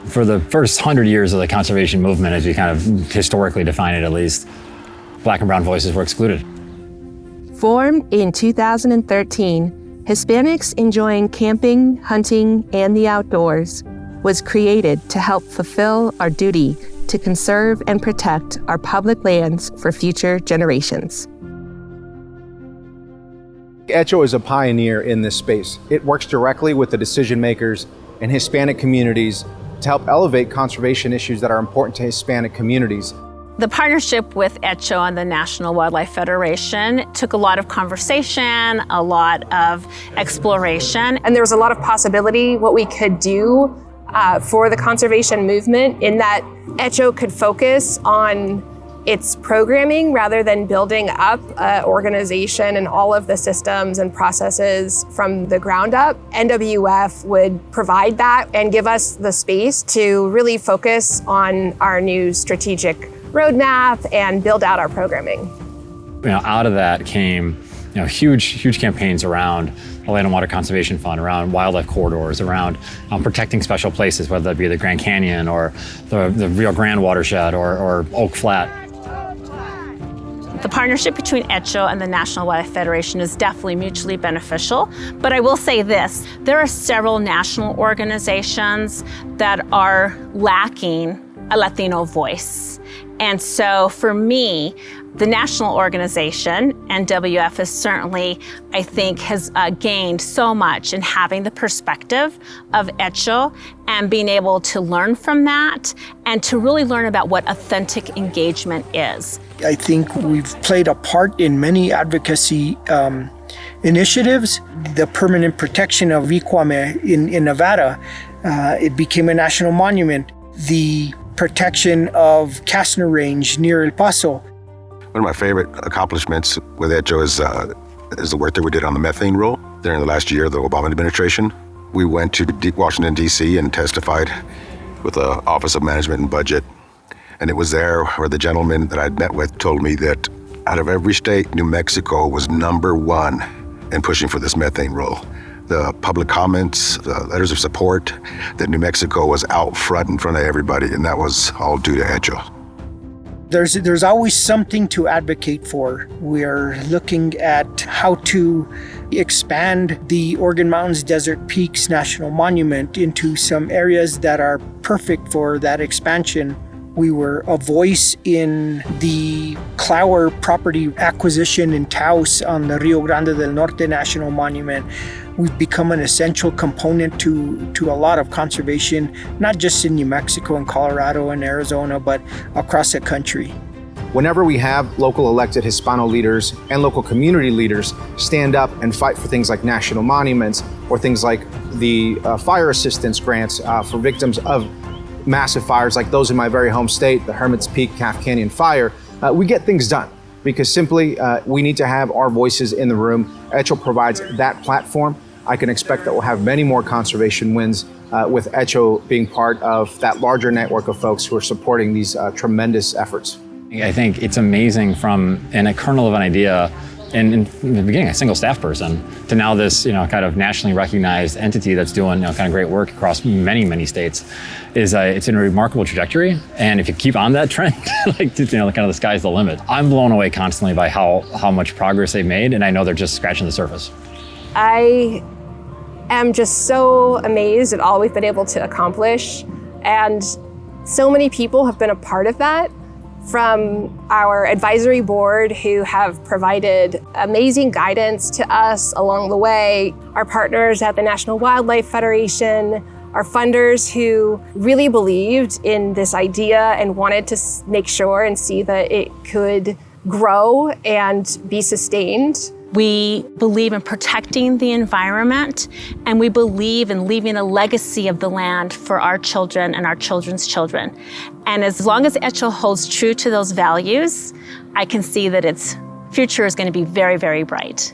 For the first 100 years of the conservation movement, as we kind of historically define it at least, Black and brown voices were excluded. Formed in 2013, Hispanics Enjoying Camping, Hunting, and the Outdoors was created to help fulfill our duty to conserve and protect our public lands for future generations. HECHO is a pioneer in this space. It works directly with the decision makers in Hispanic communities to help elevate conservation issues that are important to Hispanic communities. The partnership with HECHO and the National Wildlife Federation took a lot of conversation, a lot of exploration. And there was a lot of possibility what we could do for the conservation movement, in that HECHO could focus on its programming rather than building up an organization and all of the systems and processes from the ground up. NWF would provide that and give us the space to really focus on our new strategic roadmap and build out our programming. Out of that came huge campaigns around the Land and Water Conservation Fund, around wildlife corridors, around protecting special places, whether that be the Grand Canyon or the Rio Grande watershed or Oak Flat. The partnership between HECHO and the National Wildlife Federation is definitely mutually beneficial, but I will say this, there are several national organizations that are lacking a Latino voice. And so for me, the national organization, NWF, is certainly, I think, has gained so much in having the perspective of HECHO and being able to learn from that and to really learn about what authentic engagement is. I think we've played a part in many advocacy initiatives. The permanent protection of Iquame in Nevada, it became a national monument. The protection of Kastner Range near El Paso. One of my favorite accomplishments with HECHO is the work that we did on the methane rule during the last year of the Obama administration. We went to Washington, D.C. and testified with the Office of Management and Budget. And it was there where the gentleman that I'd met with told me that out of every state, New Mexico was #1 in pushing for this methane rule. The public comments, the letters of support, that New Mexico was out front in front of everybody, and that was all due to HECHO. There's always something to advocate for. We're looking at how to expand the Organ Mountains Desert Peaks National Monument into some areas that are perfect for that expansion. We were a voice in the Clower property acquisition in Taos on the Rio Grande del Norte National Monument. We've become an essential component to a lot of conservation, not just in New Mexico and Colorado and Arizona, but across the country. Whenever we have local elected Hispano leaders and local community leaders stand up and fight for things like national monuments or things like the fire assistance grants for victims of massive fires like those in my very home state, the Hermit's Peak Calf Canyon fire, we get things done because simply we need to have our voices in the room. HECHO provides that platform. I can expect that we'll have many more conservation wins with HECHO being part of that larger network of folks who are supporting these tremendous efforts. I think it's amazing from a kernel of an idea in the beginning, a single staff person, to now this, kind of nationally recognized entity that's doing, kind of great work across many, many states. It's in a remarkable trajectory. And if you keep on that trend, kind of the sky's the limit. I'm blown away constantly by how much progress they've made, and I know they're just scratching the surface. I am just so amazed at all we've been able to accomplish. And so many people have been a part of that, from our advisory board who have provided amazing guidance to us along the way, our partners at the National Wildlife Federation, our funders who really believed in this idea and wanted to make sure and see that it could grow and be sustained. We believe in protecting the environment, and we believe in leaving a legacy of the land for our children and our children's children. And as long as HECHO holds true to those values, I can see that its future is going to be very, very bright.